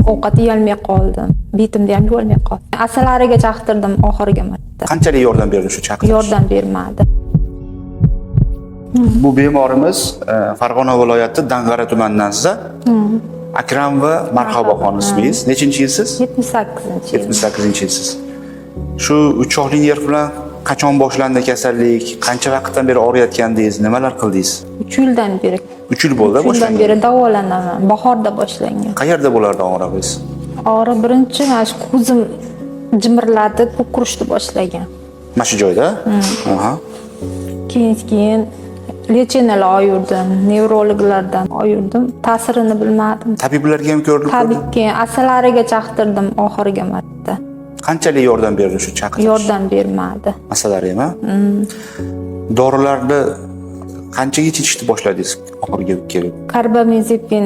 Ovqat yeyolmay qoldim. Betimda ham yeyolmay qoldim. Asalariga chaqtirdim oxirgi marta. Qanchalik yordam berdi shu chaqirish? Yordam bermadi. Bu bemorimiz Farg'ona viloyati Dang'ara tumanidansiz. Akram va Marhaboxon ismingiz. Nechinchi yilsiz? 78-yil. 78-yilsiz. Shu 3 oylik nerv bilan qachon boshlandi kasallik? Qancha vaqtdan beri og'riyotgandingiz? Nimalar qildingiz? 3 yildan beri. 3 yil bo'ldi Shundan boshlagan. beri davolanaman. Bahorda boshlangan. Qayerda bo'lardi og'rig'ingiz? Og'riq birinchi mana shu ko'zim jimirladi, ko'krishni boshlagan. Mana shu joyda? Aha. Keyin lecheniyalar oyurdim, nevrologlardan oyurdim. Ta'sirini bilmadim. Tabiblarga ham ko'rilib ko'rdingiz? Tabibga asalariga chaqtirdim oxirgi marta. Qanchalik yordam berdi shu chaqirish? Yordam bermadi. Masalari ham? Dorilarni qanchaga ichishni boshladingiz oxirgi kelib? Karbamazepin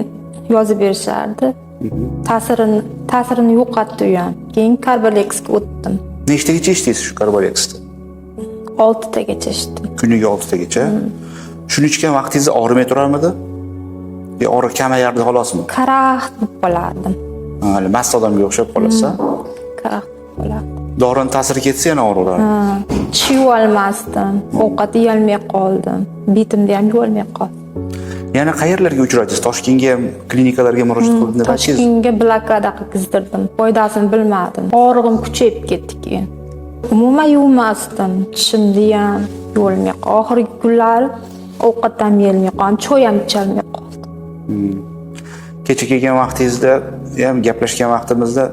yozib berishardi. Ta'sirini yo'qotdi u ham. Keyin Karbalexga o'tdim. Nechtagacha ichdingiz shu Karbalexni? 6 tagacha ichdim. Kuniga 6 tagacha. Shuni ichgan vaqtingizda og'rimay turarmidi? Yo og'riq kamayardi xolosmi? Karaxt bo'lib qolardim. Hali mast odamga o'xshab qolasiz. Karaxt bo'lib qolardim. Dorining ta'siri ketsa yana og'riqlar. Chiv olmasdim. Ovqat yeyolmay qoldim. Betimda ham yeyolmay qoldim. Yana qayerlarga uchradingiz? Toshkentga ham klinikalarga murojaat qildingiz? Toshkentga blokada qildirdim. Foydasini bilmadim. Og'rig'im kuchayib ketdi keyin. Umuman yuvmasdim. Tishimda ham yeyolmay qoldim. Oxirgi kunlar ovqatdan yeyolmay qoldim. Choy ham icholmay qoldim. Kecha kelgan vaqtingizda ham gaplashgan vaqtimizda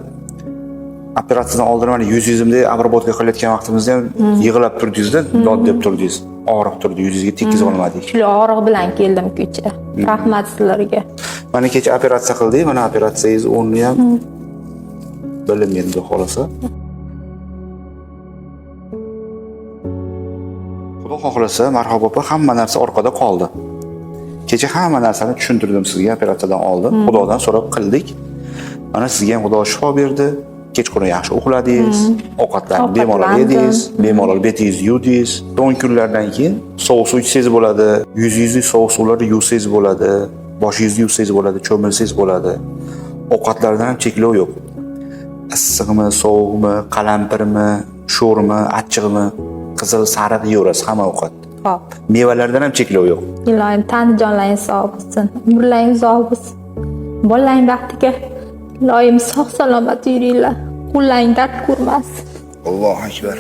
operatsiyadan oldin mana yuzimda abrobotga qilayotgan vaqtimizda ham yig'lab turdingiz-da, dod deb turdingiz. Og'riq turdi, yuzingizga tekkizib olmadik. Shu og'riq bilan keldim kecha. Rahmat sizlarga. Mana kecha operatsiya qildik, mana operatsiyangiz o'rni ham bilinmaydi xolasa. Xudo xohlasa, Marhabo opa hamma narsa orqada qoldi. Kecha hamma narsani tushuntirdim sizga operatsiyadan oldin. Xudodan so'rab qildik. Mana sizga ham Xudo shifo berdi. Kechqurun yaxshi uxladingiz, ovqatlarni bemalol yedingiz, bemalol betingizni yuvdingiz. 10 kunlardan keyin sovuq suv ichsangiz bo'ladi, yuzingizni sovuq suvlarda yuvsangiz bo'ladi, boshingizni yuvsangiz bo'ladi, cho'milsangiz bo'ladi. Ovqatlardan ham cheklov yo'q. Issiqmi, sovuqmi, qalampirmi, sho'rmi, achchiqmi, qizil, sariq yeyverasiz hamma ovqat. Xo'p. Mevalardan ham cheklov yo'q. Ilohim tani jonlaringiz sog' bo'lsin. Umrlaringiz uzoq bo'lsin. Bolalaring baxtiga ilohim sog' salomat yuringlar. Qo'llaring dard ko'rmasin. Allohu akbar.